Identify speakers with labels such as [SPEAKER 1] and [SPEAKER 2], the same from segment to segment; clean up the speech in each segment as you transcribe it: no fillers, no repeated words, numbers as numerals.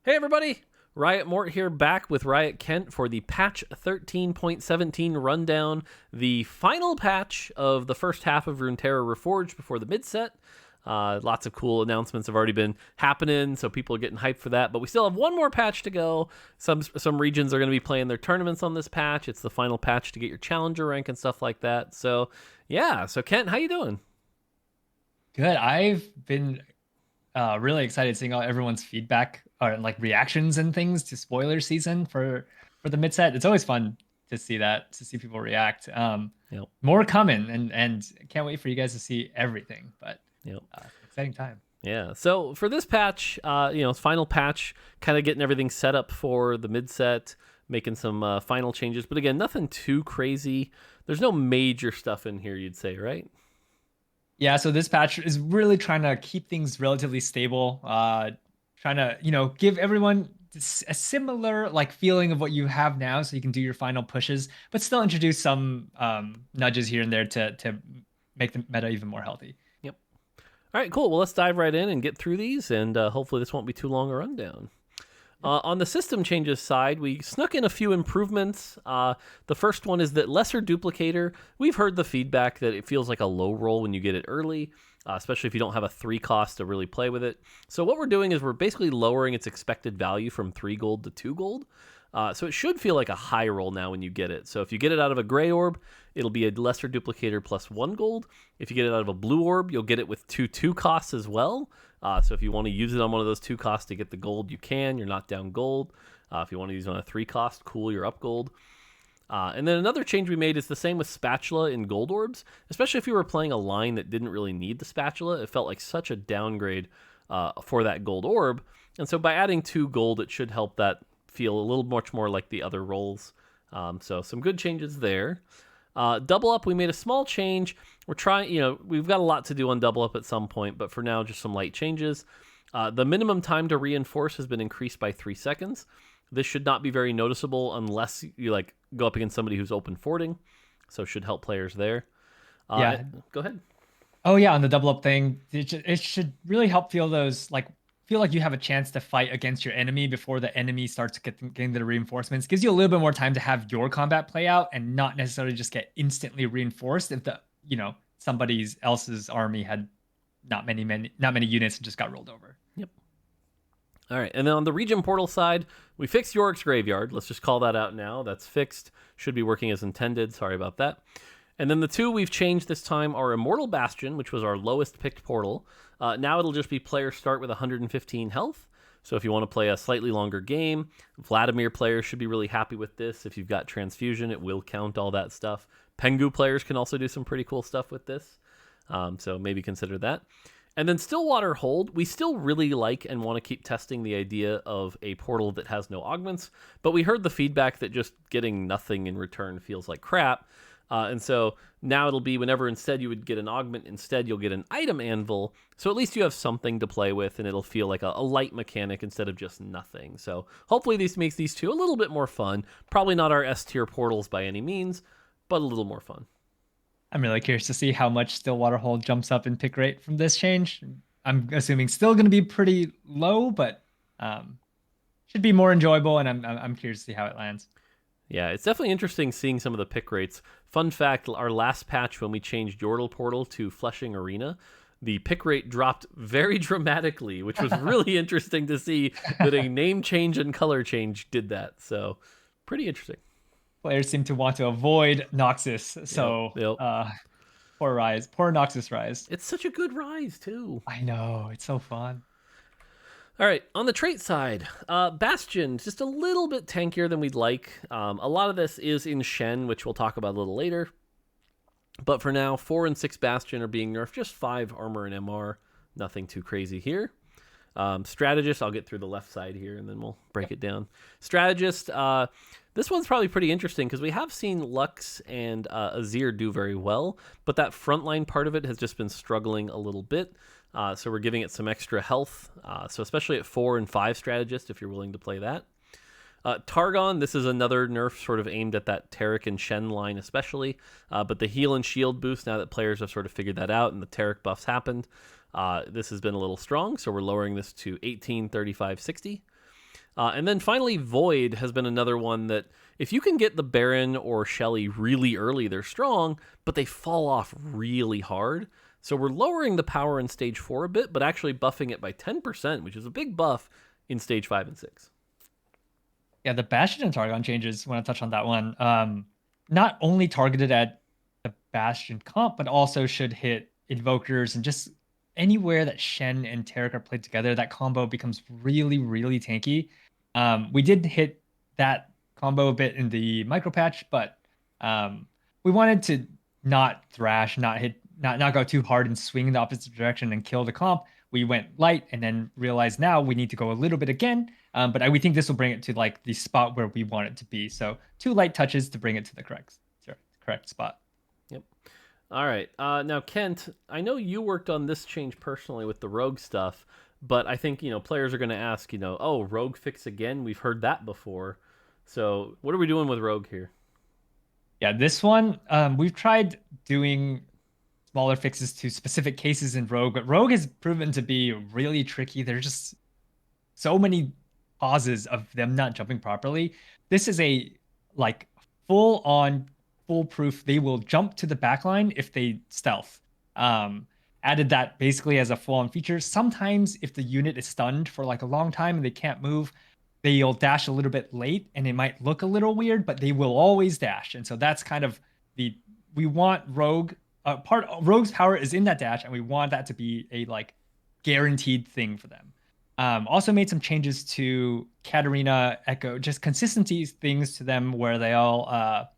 [SPEAKER 1] Hey everybody! Riot Mort here, back with Riot Kent for the patch 13.17 rundown, the final patch of the first half of Runeterra Reforged before the mid-set. Lots of cool announcements have already been happening, so people are getting hyped for that, but we still have one more patch to go. Some regions are going to be playing their tournaments on this patch. It's the final patch to get your challenger rank and stuff like that. So yeah, so Kent, how you doing?
[SPEAKER 2] Good. I've been really excited seeing all everyone's feedback or like reactions and things to spoiler season for the mid set. It's always fun to see that, to see people react.
[SPEAKER 1] Yep.
[SPEAKER 2] More coming, and can't wait for you guys to see everything. But
[SPEAKER 1] Yep.
[SPEAKER 2] exciting time.
[SPEAKER 1] Yeah. So for this patch, final patch, kind of getting everything set up for the mid set, making some final changes. But again, nothing too crazy. There's no major stuff in here, you'd say, right?
[SPEAKER 2] Yeah, so this patch is really trying to keep things relatively stable. Trying to, give everyone a similar like feeling of what you have now, so you can do your final pushes, but still introduce some nudges here and there to make the meta even more healthy.
[SPEAKER 1] Yep. All right, cool. Well, let's dive right in and get through these, and hopefully this won't be too long a rundown. On the system changes side, we snuck in a few improvements. The first one is that lesser duplicator. We've heard the feedback that it feels like a low roll when you get it early, especially if you don't have a 3 cost to really play with it. So what we're doing is we're basically lowering its expected value from 3 gold to 2 gold. So it should feel like a high roll now when you get it. So if you get it out of a gray orb, it'll be a lesser duplicator plus 1 gold. If you get it out of a blue orb, you'll get it with 2 costs as well. So if you want to use it on one of those 2 costs to get the gold, you can. You're not down gold. If you want to use it on a 3 cost, cool, you're up gold. And then another change we made is the same with spatula in gold orbs, especially if you were playing a line that didn't really need the spatula. It felt like such a downgrade for that gold orb. And so by adding 2 gold, it should help that feel a little much more like the other rolls. So some good changes there. Double up, we made a small change. We're trying, we've got a lot to do on double up at some point, but for now, just some light changes. The minimum time to reinforce has been increased by 3 seconds. This should not be very noticeable unless you go up against somebody who's open fording, so should help players there.
[SPEAKER 2] Yeah.
[SPEAKER 1] Go ahead.
[SPEAKER 2] Oh yeah, on the double up thing, it should really help feel like you have a chance to fight against your enemy before the enemy starts getting the reinforcements. Gives you a little bit more time to have your combat play out and not necessarily just get instantly reinforced if somebody else's army had not many units and just got rolled over.
[SPEAKER 1] Yep. All right, and then on the region portal side, we fixed Yorick's Graveyard. Let's just call that out now. That's fixed. Should be working as intended. Sorry about that. And then the 2 we've changed this time are Immortal Bastion, which was our lowest picked portal. Now it'll just be players start with 115 health. So if you want to play a slightly longer game, Vladimir players should be really happy with this. If you've got Transfusion, it will count all that stuff. Pengu players can also do some pretty cool stuff with this. So maybe consider that. And then Stillwater Hold, we still really like and want to keep testing the idea of a portal that has no augments, but we heard the feedback that just getting nothing in return feels like crap. And so now it'll be whenever instead you would get an augment, instead you'll get an item anvil. So at least you have something to play with, and it'll feel like a light mechanic instead of just nothing. So hopefully this makes these 2 a little bit more fun. Probably not our S tier portals by any means, but a little more fun.
[SPEAKER 2] I'm really curious to see how much Stillwater Hold jumps up in pick rate from this change. I'm assuming still going to be pretty low, but should be more enjoyable, and I'm curious to see how it lands.
[SPEAKER 1] Yeah, it's definitely interesting seeing some of the pick rates. Fun fact, our last patch when we changed Yordle Portal to Flushing Arena, the pick rate dropped very dramatically, which was really interesting to see that a name change and color change did that. So pretty interesting.
[SPEAKER 2] Players seem to want to avoid Noxus, so
[SPEAKER 1] Yep.
[SPEAKER 2] poor Noxus Rise.
[SPEAKER 1] It's such a good rise, too.
[SPEAKER 2] I know, it's so fun.
[SPEAKER 1] All right, on the trait side, Bastion, just a little bit tankier than we'd like. A lot of this is in Shen, which we'll talk about a little later. But for now, 4 and 6 Bastion are being nerfed, just 5 armor and MR. Nothing too crazy here. Strategist, I'll get through the left side here, and then we'll break it down. Strategist, this one's probably pretty interesting, because we have seen Lux and Azir do very well, but that frontline part of it has just been struggling a little bit. So we're giving it some extra health. So especially at 4 and 5 strategist, if you're willing to play that. Targon, this is another nerf sort of aimed at that Taric and Shen line especially. But the heal and shield boost, now that players have sort of figured that out and the Taric buffs happened, this has been a little strong. So we're lowering this to 18, 35, 60. And then finally, Void has been another one that if you can get the Baron or Shelly really early, they're strong, but they fall off really hard. So we're lowering the power in stage 4 a bit, but actually buffing it by 10%, which is a big buff in stage 5 and 6.
[SPEAKER 2] Yeah, the Bastion and Targon changes, when I touch on that one, not only targeted at the Bastion comp, but also should hit Invokers and just anywhere that Shen and Taric are played together, that combo becomes really, really tanky. We did hit that combo a bit in the micro patch, but we wanted to not thrash, not go too hard and swing in the opposite direction and kill the comp. We went light and then realized now we need to go a little bit again. But we think this will bring it to like the spot where we want it to be. So 2 light touches to bring it to the correct spot.
[SPEAKER 1] Yep. All right. Now, Kent, I know you worked on this change personally with the rogue stuff, but I think, players are going to ask, oh, rogue fix again? We've heard that before. So what are we doing with rogue here?
[SPEAKER 2] Yeah, this one, we've tried doing smaller fixes to specific cases in rogue, but rogue has proven to be really tricky. There's just so many causes of them not jumping properly. This is a like full on foolproof. They will jump to the backline if they stealth. Added that basically as a full on feature. Sometimes if the unit is stunned for like a long time and they can't move, they'll dash a little bit late and it might look a little weird, but they will always dash. And so that's kind of we want rogue rogue's power is in that dash, and we want that to be a like guaranteed thing for them. Also made some changes to Katarina Echo, just consistency things to them where they all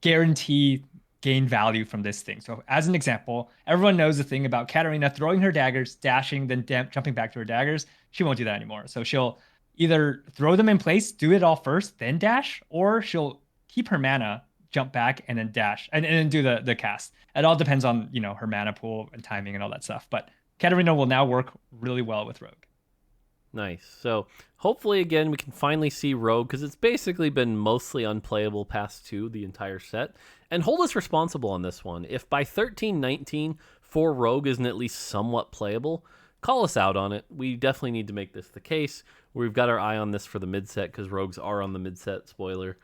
[SPEAKER 2] guarantee gain value from this thing. So as an example, everyone knows the thing about Katarina throwing her daggers, dashing, then jumping back to her daggers. She won't do that anymore. So she'll either throw them in place, do it all first, then dash, or she'll keep her mana, jump back, and then dash, and then do the cast. It all depends on, her mana pool and timing and all that stuff. But Katarina will now work really well with Rogue.
[SPEAKER 1] Nice. So hopefully, again, we can finally see Rogue, because it's basically been mostly unplayable past 2 the entire set. And hold us responsible on this one. If by 13-19, 4 Rogue isn't at least somewhat playable, call us out on it. We definitely need to make this the case. We've got our eye on this for the mid set, because Rogues are on the mid set, spoiler.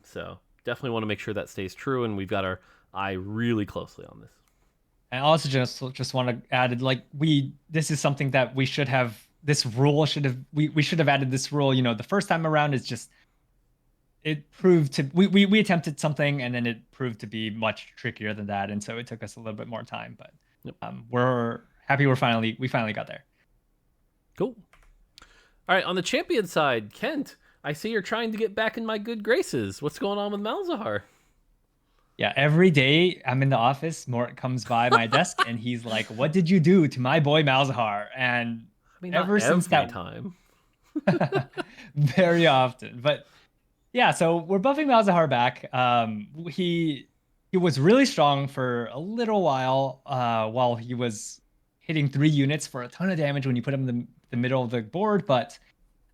[SPEAKER 1] So definitely want to make sure that stays true, and we've got our eye really closely on this.
[SPEAKER 2] And also just want to add, this is something that we should have. This rule we should have added this rule. The first time around is just it proved to we attempted something and then it proved to be much trickier than that, and so it took us a little bit more time. But
[SPEAKER 1] yep.
[SPEAKER 2] We're happy we finally got there.
[SPEAKER 1] Cool. All right, on the champion side, Kent, I see you're trying to get back in my good graces. What's going on with Malzahar?
[SPEAKER 2] Yeah, every day I'm in the office, Mort comes by my desk and he's like, "What did you do to my boy Malzahar?" And
[SPEAKER 1] ever since that time,
[SPEAKER 2] very often. But yeah, so we're buffing Malzahar back. He was really strong for a little while he was hitting 3 units for a ton of damage when you put him in the middle of the board. But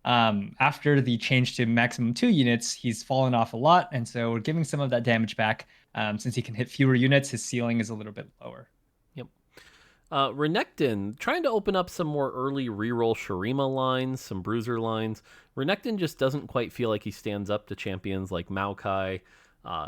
[SPEAKER 2] after the change to maximum 2 units, he's fallen off a lot, and so we're giving some of that damage back. Since he can hit fewer units, his ceiling is a little bit lower.
[SPEAKER 1] Yep. Renekton, trying to open up some more early reroll Shurima lines, some Bruiser lines. Renekton just doesn't quite feel like he stands up to champions like Maokai,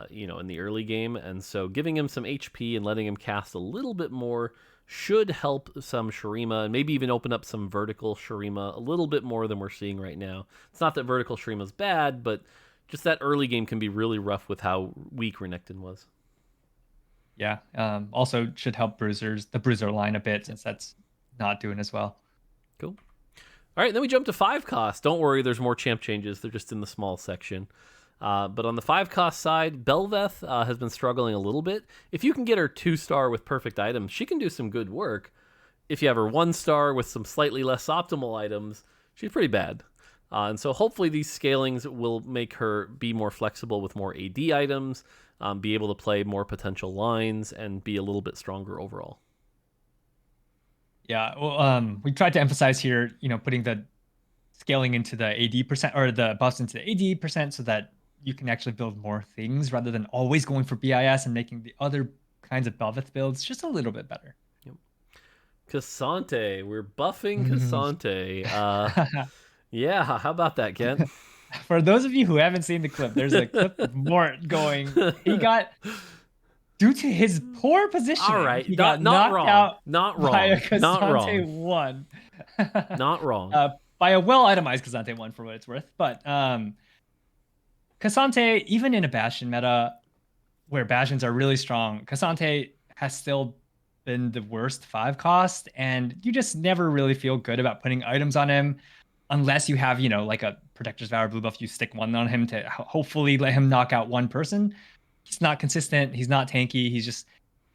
[SPEAKER 1] in the early game, and so giving him some HP and letting him cast a little bit more should help some Shurima, and maybe even open up some vertical Shurima a little bit more than we're seeing right now. It's not that vertical Shurima's bad, but just that early game can be really rough with how weak Renekton was.
[SPEAKER 2] Yeah. Also should help the Bruiser line a bit, since that's not doing as well.
[SPEAKER 1] Cool. All right, then we jump to 5 cost. Don't worry, there's more champ changes. They're just in the small section. But on the 5 cost side, Belveth has been struggling a little bit. If you can get her 2-star with perfect items, she can do some good work. If you have her 1-star with some slightly less optimal items, she's pretty bad. And so hopefully these scalings will make her be more flexible with more AD items, be able to play more potential lines, and be a little bit stronger overall.
[SPEAKER 2] Yeah, well, we tried to emphasize here, putting the scaling into the AD percent, or the buffs into the AD percent, so that you can actually build more things rather than always going for BIS and making the other kinds of Belveth builds just a little bit better.
[SPEAKER 1] Yep. Cassante, we're buffing Cassante. Yeah, how about that, Kent?
[SPEAKER 2] For those of you who haven't seen the clip, there's a clip of Mort going. He got due to his poor
[SPEAKER 1] All
[SPEAKER 2] positioning,
[SPEAKER 1] right,
[SPEAKER 2] he got
[SPEAKER 1] not
[SPEAKER 2] knocked
[SPEAKER 1] wrong,
[SPEAKER 2] out
[SPEAKER 1] not
[SPEAKER 2] by a
[SPEAKER 1] wrong, not
[SPEAKER 2] Kazante
[SPEAKER 1] wrong,
[SPEAKER 2] 1.
[SPEAKER 1] not wrong.
[SPEAKER 2] By a well itemized Kazante 1 for what it's worth. But Kazante, even in a Bastion meta where Bastions are really strong, Kazante has still been the worst 5 cost, and you just never really feel good about putting items on him unless you have, like a Protector's Vow or blue buff, you stick one on him to hopefully let him knock out one person. He's not consistent. He's not tanky. He's just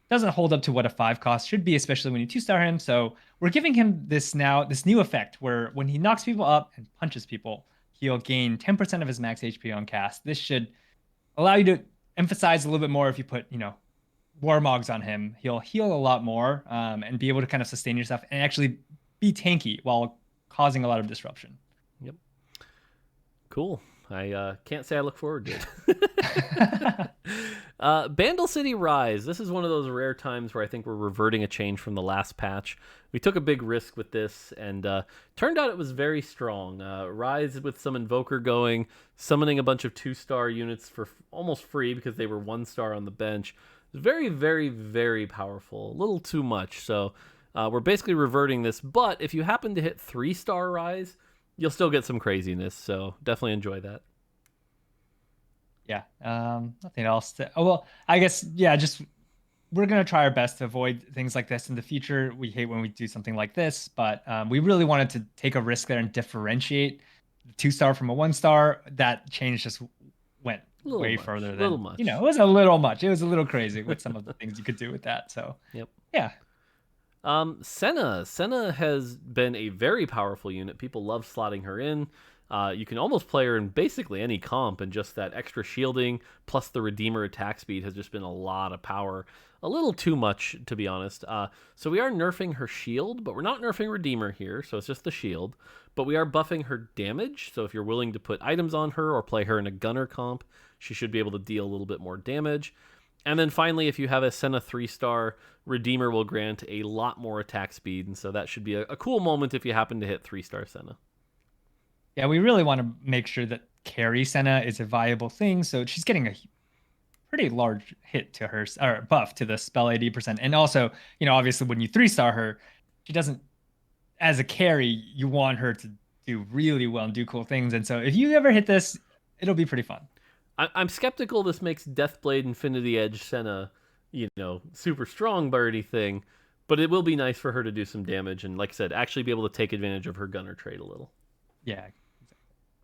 [SPEAKER 2] doesn't hold up to what a 5 cost should be, especially when you 2-star him. So we're giving him this new effect where when he knocks people up and punches people, he'll gain 10% of his max HP on cast. This should allow you to emphasize a little bit more if you put, Warmogs on him. He'll heal a lot more and be able to kind of sustain yourself and actually be tanky while causing a lot of disruption.
[SPEAKER 1] Yep. Cool. I can't say I look forward to it. Bandle City Rise. This is one of those rare times where I think we're reverting a change from the last patch. We took a big risk with this, and turned out it was very strong. Rise with some Invoker going, summoning a bunch of 2-star units for almost free because they were 1-star on the bench. Very, very, very powerful. A little too much. So we're basically reverting this. But if you happen to hit 3-star Rise, you'll still get some craziness. So definitely enjoy that.
[SPEAKER 2] Yeah. Nothing else. I guess, yeah, just we're going to try our best to avoid things like this in the future. We hate when we do something like this, but we really wanted to take a risk there and differentiate the 2-star from a 1-star. That change just went way further than,
[SPEAKER 1] little much.
[SPEAKER 2] It was a little much. It was a little crazy with some of the things you could do with that. So,
[SPEAKER 1] yep.
[SPEAKER 2] Yeah.
[SPEAKER 1] Senna. Senna has been a very powerful unit. People love slotting her in. You can almost play her in basically any comp, and just that extra shielding plus the Redeemer attack speed has just been a lot of power. A little too much, to be honest. So we are nerfing her shield, but we're not nerfing Redeemer here, so it's just the shield. But we are buffing her damage, so if you're willing to put items on her or play her in a gunner comp, she should be able to deal a little bit more damage. And then finally, if you have a Senna 3-star, Redeemer will grant a lot more attack speed, and so that should be a cool moment if you happen to hit 3-star Senna.
[SPEAKER 2] Yeah, we really want to make sure that carry Senna is a viable thing, so she's getting a pretty large hit to her, or buff to the spell 80%. And also, obviously when you 3-star her, she doesn't, as a carry, you want her to do really well and do cool things. And so if you ever hit this, it'll be pretty fun.
[SPEAKER 1] I'm skeptical this makes Deathblade Infinity Edge Senna, super strong by anything, but it will be nice for her to do some damage and, like I said, actually be able to take advantage of her gunner trait a little.
[SPEAKER 2] Yeah.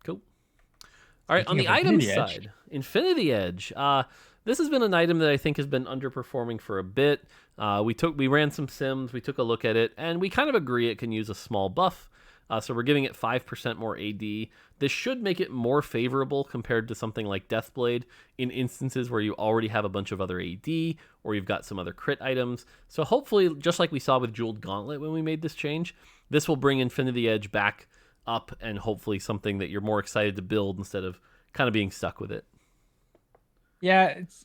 [SPEAKER 1] Cool. All right, on the item side, Infinity Edge. This has been an item that I think has been underperforming for a bit. We ran some sims, we took a look at it, and we kind of agree it can use a small buff. So we're giving it 5% more AD. This should make it more favorable compared to something like Deathblade in instances where you already have a bunch of other AD or you've got some other crit items. So hopefully, just like we saw with Jeweled Gauntlet when we made this change, this will bring Infinity Edge back up and hopefully something that you're more excited to build instead of kind of being stuck with it.
[SPEAKER 2] Yeah, it's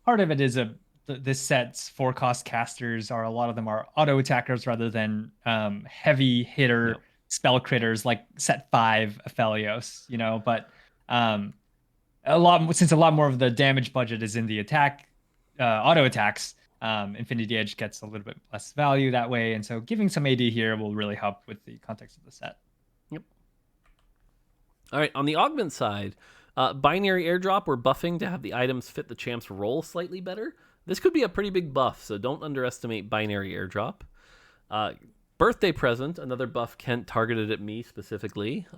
[SPEAKER 2] part of it is this set's 4-cost casters a lot of them are auto attackers rather than heavy hitter spell critters like set 5 Aphelios, but since a lot more of the damage budget is in the attack auto attacks, Infinity Edge gets a little bit less value that way, and so giving some AD here will really help with the context of the set.
[SPEAKER 1] Yep. All right, on the augment side, binary airdrop, we're buffing to have the items fit the champ's role slightly better. This could be a pretty big buff, so don't underestimate binary airdrop. Birthday present, another buff Kent targeted at me specifically.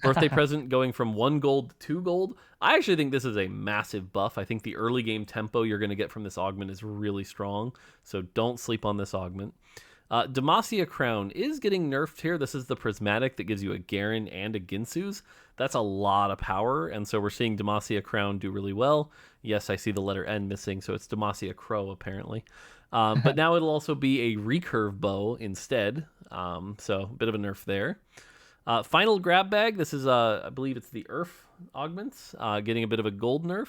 [SPEAKER 1] Birthday present going from 1 gold to 2 gold. I actually think this is a massive buff. I think the early game tempo you're going to get from this augment is really strong, so don't sleep on this augment. Demacia Crown is getting nerfed here. This is the prismatic that gives you a Garen and a Ginsu's. That's a lot of power, and so we're seeing Demacia Crown do really well. Yes, I see the letter N missing, so it's Demacia Crow apparently. But now it'll also be a recurve bow instead, so a bit of a nerf there. Final grab bag, this is, I believe it's the Earth augments, getting a bit of a gold nerf.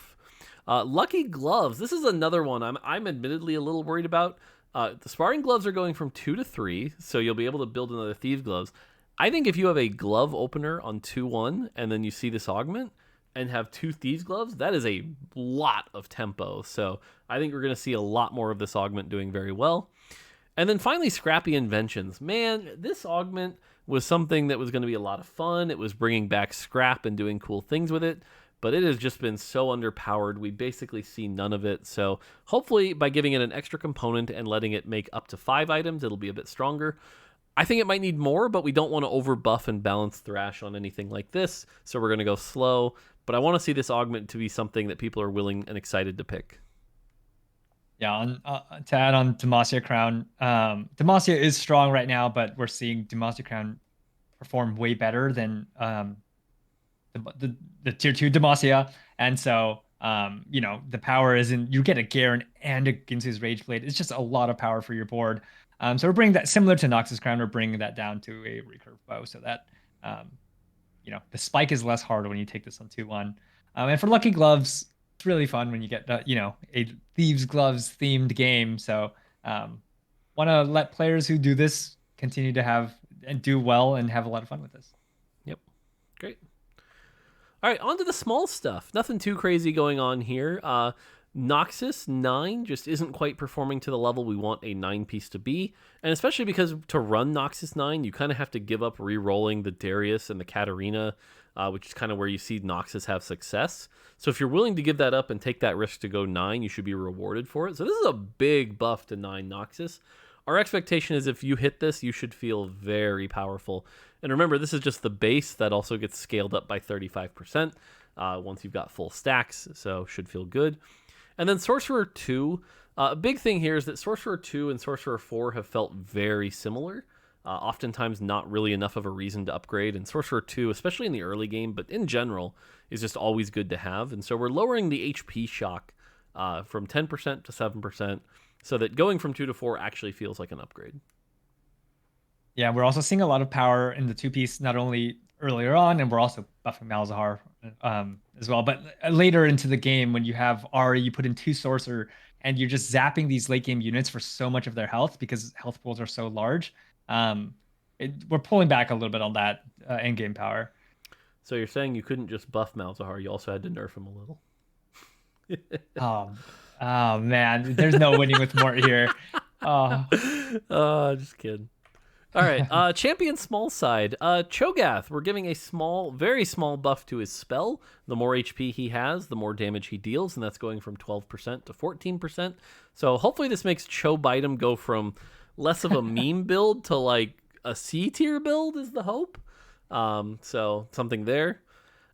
[SPEAKER 1] Lucky gloves, this is another one I'm admittedly a little worried about. The sparring gloves are going from 2 to 3, so you'll be able to build another Thieves gloves. I think if you have a glove opener on 2-1 and then you see this augment and have 2 Thieves Gloves, that is a lot of tempo. So I think we're going to see a lot more of this augment doing very well. And then finally, Scrappy Inventions. Man, this augment was something that was going to be a lot of fun. It was bringing back scrap and doing cool things with it, but it has just been so underpowered. We basically see none of it. So hopefully by giving it an extra component and letting it make up to 5 items, it'll be a bit stronger. I think it might need more, but we don't want to overbuff and balance Thrash on anything like this, so we're going to go slow. But I want to see this augment to be something that people are willing and excited to pick.
[SPEAKER 2] Yeah, to add on Demacia Crown, Demacia is strong right now, but we're seeing Demacia Crown perform way better than the tier 2 Demacia, and so the power isn't, you get a Garen and a Ginsu's Rage Blade. It's just a lot of power for your board. So we're bringing that, similar to Noxus Crown, we're bringing that down to a recurve bow, so that the spike is less hard when you take this on 2-1. And for Lucky Gloves, it's really fun when you get a Thieves Gloves themed game. So want to let players who do this continue to have and do well and have a lot of fun with this.
[SPEAKER 1] Yep, great. All right, on to the small stuff. Nothing too crazy going on here. Noxus 9 just isn't quite performing to the level we want a 9-piece to be, and especially because to run Noxus 9, you kind of have to give up re-rolling the Darius and the Katarina, which is kind of where you see Noxus have success. So if you're willing to give that up and take that risk to go 9, you should be rewarded for it. So this is a big buff to 9 Noxus. Our expectation is if you hit this, you should feel very powerful. And remember, this is just the base that also gets scaled up by 35% once you've got full stacks, so should feel good. And then Sorcerer 2, a big thing here is that Sorcerer 2 and Sorcerer 4 have felt very similar. Oftentimes not really enough of a reason to upgrade. And Sorcerer 2, especially in the early game, but in general, is just always good to have. And so we're lowering the HP shock from 10% to 7%, so that going from 2 to 4 actually feels like an upgrade.
[SPEAKER 2] Yeah, we're also seeing a lot of power in the 2-piece, not only earlier on, and we're also buffing Malzahar as well. But later into the game, when you have Ahri, you put in 2 Sorcerer, and you're just zapping these late game units for so much of their health because health pools are so large. We're pulling back a little bit on that end game power.
[SPEAKER 1] So you're saying you couldn't just buff Malzahar, you also had to nerf him a little?
[SPEAKER 2] Oh man, there's no winning with Mort here.
[SPEAKER 1] Just kidding. All right, champion small side. Cho'Gath, we're giving a small, very small buff to his spell. The more HP he has, the more damage he deals, and that's going from 12% to 14%. So hopefully this makes Cho Bite go from less of a meme build to like a C tier build is the hope. So something there.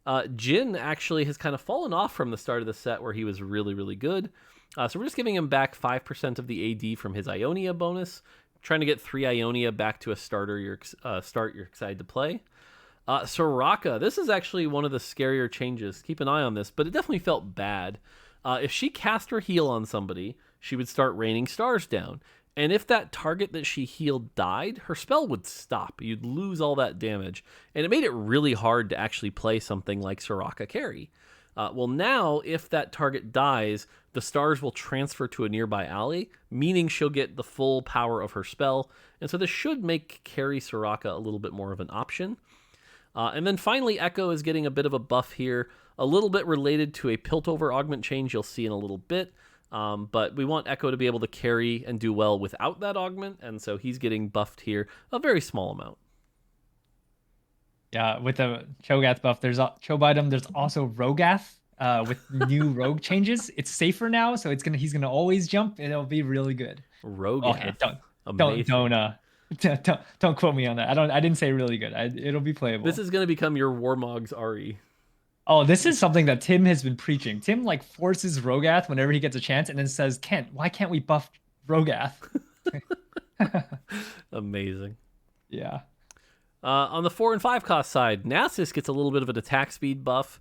[SPEAKER 1] Jhin actually has kind of fallen off from the start of the set where he was really, really good. So we're just giving him back 5% of the AD from his Ionia bonus. Trying to get 3 Ionia back to a starter you're excited to play. Soraka, this is actually one of the scarier changes. Keep an eye on this, but it definitely felt bad. If she cast her heal on somebody, she would start raining stars down. And if that target that she healed died, her spell would stop. You'd lose all that damage. And it made it really hard to actually play something like Soraka carry. Well, now, if that target dies, the stars will transfer to a nearby ally, meaning she'll get the full power of her spell. And so this should make carry Soraka a little bit more of an option. And then finally, Echo is getting a bit of a buff here, a little bit related to a Piltover augment change you'll see in a little bit. But we want Echo to be able to carry and do well without that augment, and so he's getting buffed here a very small amount.
[SPEAKER 2] Yeah, with the Cho'Gath buff, there's Chobite, there's also Rogath with new rogue changes. It's safer now, so he's gonna always jump, and it'll be really good.
[SPEAKER 1] Rogath.
[SPEAKER 2] Okay, don't quote me on that. I didn't say really good. It'll be playable.
[SPEAKER 1] This is gonna become your Warmog's Ahri.
[SPEAKER 2] Oh, this is something that Tim has been preaching. Tim like forces Rogath whenever he gets a chance, and then says, "Kent, why can't we buff Rogath?"
[SPEAKER 1] Amazing.
[SPEAKER 2] Yeah.
[SPEAKER 1] On the 4 and 5 cost side, Nasus gets a little bit of an attack speed buff.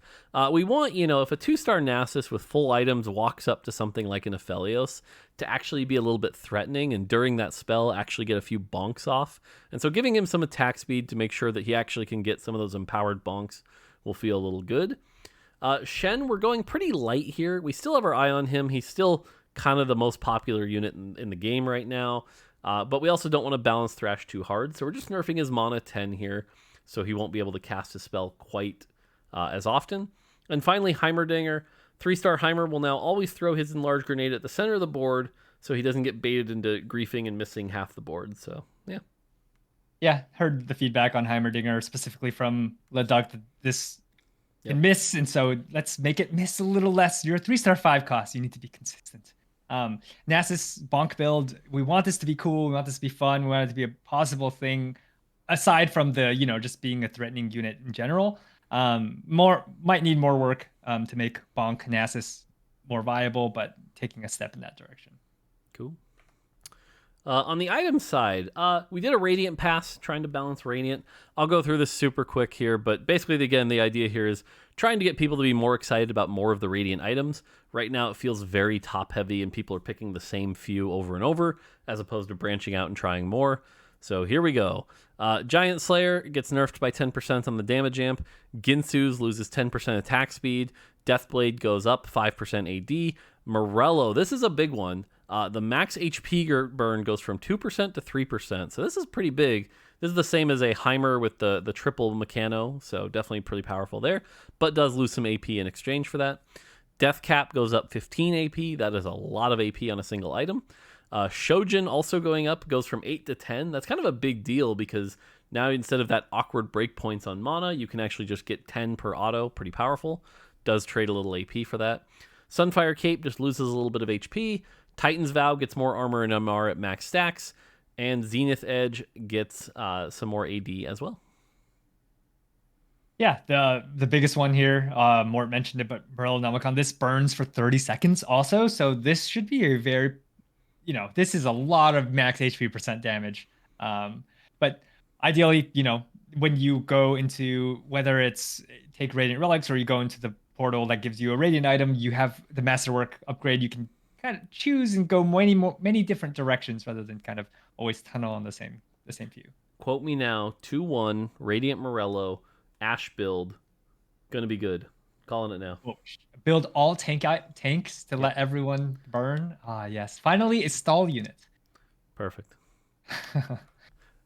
[SPEAKER 1] We want, if a 2-star Nasus with full items walks up to something like an Aphelios to actually be a little bit threatening, and during that spell actually get a few bonks off. And so giving him some attack speed to make sure that he actually can get some of those empowered bonks will feel a little good. Shen, we're going pretty light here. We still have our eye on him. He's still kind of the most popular unit in the game right now. But we also don't want to balance Thrash too hard, so we're just nerfing his mana 10 here, so he won't be able to cast his spell quite as often. And finally, Heimerdinger. 3-star Heimer will now always throw his enlarged grenade at the center of the board, so he doesn't get baited into griefing and missing half the board. So, yeah.
[SPEAKER 2] Yeah, heard the feedback on Heimerdinger, specifically from Ledug, that this can miss, and so let's make it miss a little less. You're a 3-star 5 cost. You need to be consistent. Nasus bonk build. We want this to be cool. We want this to be fun. We want it to be a possible thing, aside from the just being a threatening unit in general. Might need more work to make bonk Nasus more viable, but taking a step in that direction.
[SPEAKER 1] Cool. On the item side, we did a Radiant pass, trying to balance Radiant. I'll go through this super quick here, but basically, again, the idea here is trying to get people to be more excited about more of the Radiant items. Right now, it feels very top-heavy, and people are picking the same few over and over, as opposed to branching out and trying more. So here we go. Giant Slayer gets nerfed by 10% on the damage amp. Ginsu's loses 10% attack speed. Deathblade goes up 5% AD. Morello, this is a big one. The max HP burn goes from 2% to 3%. So this is pretty big. This is the same as a Heimer with the triple Mechano. So definitely pretty powerful there. But does lose some AP in exchange for that. Death Cap goes up 15 AP. That is a lot of AP on a single item. Shojin also going up, goes from 8 to 10. That's kind of a big deal because now instead of that awkward breakpoints on mana, you can actually just get 10 per auto. Pretty powerful. Does trade a little AP for that. Sunfire Cape just loses a little bit of HP. Titan's Vow gets more armor and MR at max stacks. And Zenith Edge gets some more AD as well.
[SPEAKER 2] Yeah, the biggest one here, Mort mentioned it, but Morello Nomicon, this burns for 30 seconds also. So this should be a very, this is a lot of max HP percent damage. But ideally, when you go into, whether it's take Radiant Relics or you go into the portal that gives you a Radiant item, you have the Masterwork upgrade. You can kind of choose and go many different directions rather than kind of always tunnel on the same few.
[SPEAKER 1] Quote me now, 2-1, Radiant Morello, Ash build. Gonna be good. Calling it now.
[SPEAKER 2] Build all tanks to let everyone burn. Ah, yes. Finally, a stall unit.
[SPEAKER 1] Perfect.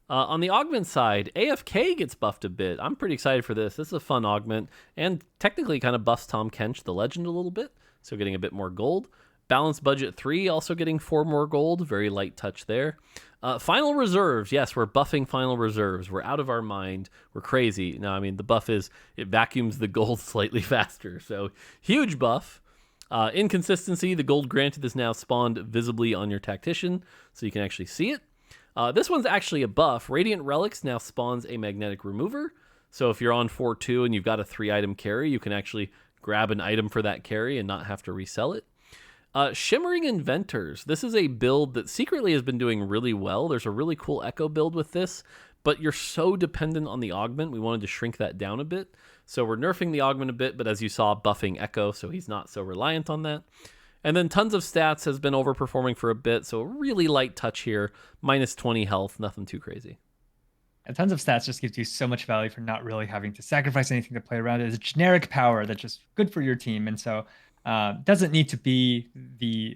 [SPEAKER 1] On the augment side, AFK gets buffed a bit. I'm pretty excited for this. This is a fun augment, and technically kind of buffs Tahm Kench, the legend, a little bit, so getting a bit more gold. Balance budget 3, also getting 4 more gold. Very light touch there. Final reserves. Yes, we're buffing final reserves. We're out of our mind. We're crazy. Now, I mean, the buff is it vacuums the gold slightly faster. So, huge buff. Inconsistency. The gold granted is now spawned visibly on your tactician, so you can actually see it. This one's actually a buff. Radiant Relics now spawns a magnetic remover. So, if you're on 4-2 and you've got a 3-item carry, you can actually grab an item for that carry and not have to resell it. Shimmering Inventors. This is a build that secretly has been doing really well. There's a really cool Echo build with this, but you're so dependent on the augment. We wanted to shrink that down a bit. So we're nerfing the augment a bit, but as you saw, buffing Echo, so he's not so reliant on that. And then Tons of Stats has been overperforming for a bit, so a really light touch here. Minus 20 health, nothing too crazy.
[SPEAKER 2] And Tons of Stats just gives you so much value for not really having to sacrifice anything to play around it. It's a generic power that's just good for your team, and so doesn't need to be the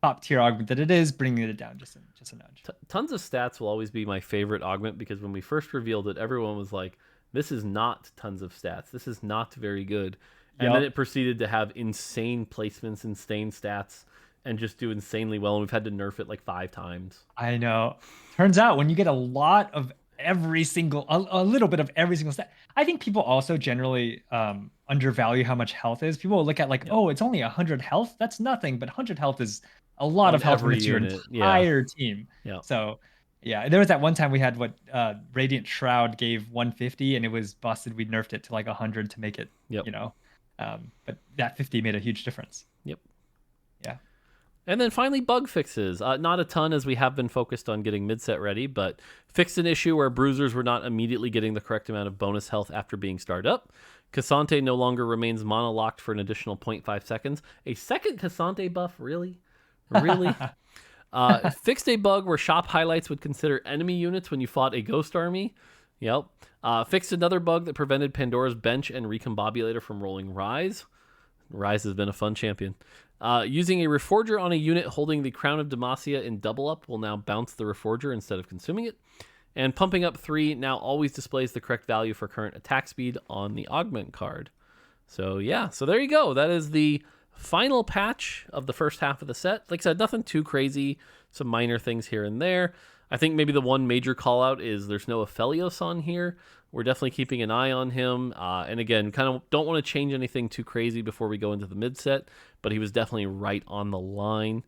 [SPEAKER 2] top tier augment that it is, bringing it down just a nudge.
[SPEAKER 1] Tons of Stats will always be my favorite augment because when we first revealed it, everyone was like, this is not Tons of Stats. This is not very good. And then it proceeded to have insane placements, insane stats, and just do insanely well. And we've had to nerf it like 5 times.
[SPEAKER 2] I know. Turns out when you get a lot of a little bit of every single stat, I think people also generally undervalue how much health is. People will look at oh, it's only 100 health. That's nothing, but 100 health is a lot of health for your entire team. Yeah. So yeah, there was that one time we had Radiant Shroud gave 150 and it was busted. We nerfed it to like 100 to make it, but that 50 made a huge difference.
[SPEAKER 1] Yep.
[SPEAKER 2] Yeah.
[SPEAKER 1] And then finally, bug fixes. Not a ton, as we have been focused on getting mid-set ready, but fixed an issue where bruisers were not immediately getting the correct amount of bonus health after being started up. Cassante no longer remains mono-locked for an additional 0.5 seconds. A second Cassante buff? Really? Really? Fixed a bug where shop highlights would consider enemy units when you fought a ghost army. Yep. Fixed another bug that prevented Pandora's Bench and Recombobulator from rolling Rise. Rise has been a fun champion. Using a Reforger on a unit holding the Crown of Demacia in double up will now bounce the Reforger instead of consuming it. And pumping up 3 now always displays the correct value for current attack speed on the Augment card. So yeah, so there you go. That is the final patch of the first half of the set. Like I said, nothing too crazy. Some minor things here and there. I think maybe the one major call out is there's no Aphelios on here. We're definitely keeping an eye on him. And again, kind of don't want to change anything too crazy before we go into the mid set, but he was definitely right on the line.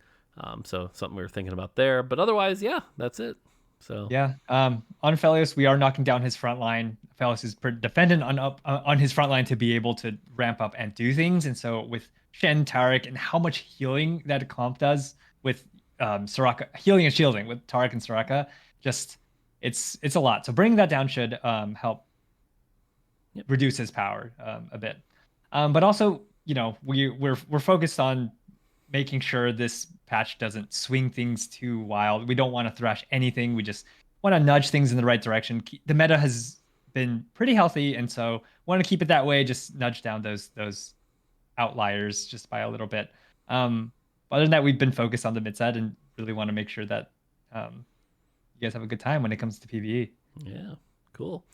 [SPEAKER 1] So something we were thinking about there. But otherwise, yeah, that's it. So
[SPEAKER 2] yeah, on Aphelios, we are knocking down his front line. Aphelios is dependent on his front line to be able to ramp up and do things. And so with Shen, Tarek, and how much healing that comp does with Soraka, healing and shielding with Tarek and Soraka, just it's a lot. So bringing that down should help reduce his power a bit. But also, we're focused on making sure this patch doesn't swing things too wild. We don't want to thrash anything. We just want to nudge things in the right direction. The meta has been pretty healthy, and so want to keep it that way. Just nudge down those outliers just by a little bit. Other than that, we've been focused on the mid set and really want to make sure that you guys have a good time when it comes to PvE.
[SPEAKER 1] Yeah, cool.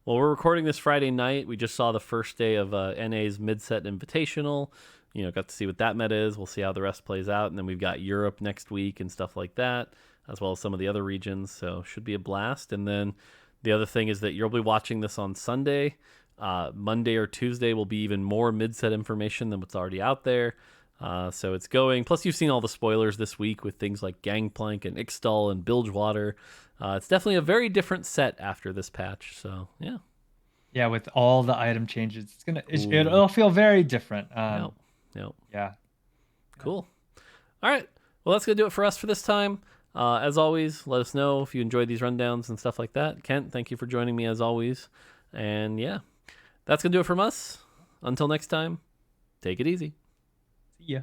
[SPEAKER 1] Well, we're recording this Friday night. We just saw the first day of NA's mid set invitational. Got to see what that meta is. We'll see how the rest plays out. And then we've got Europe next week and stuff like that, as well as some of the other regions. So should be a blast. And then the other thing is that you'll be watching this on Sunday. Monday or Tuesday will be even more mid-set information than what's already out there. So it's going. Plus, you've seen all the spoilers this week with things like Gangplank and Ixtal and Bilgewater. It's definitely a very different set after this patch. So, yeah.
[SPEAKER 2] Yeah, with all the item changes, it'll feel very different.
[SPEAKER 1] Yep.
[SPEAKER 2] Yeah.
[SPEAKER 1] Cool. All right. Well, that's going to do it for us for this time. As always, let us know if you enjoyed these rundowns and stuff like that. Kent, thank you for joining me as always. And yeah, that's going to do it from us. Until next time, take it easy.
[SPEAKER 2] See ya.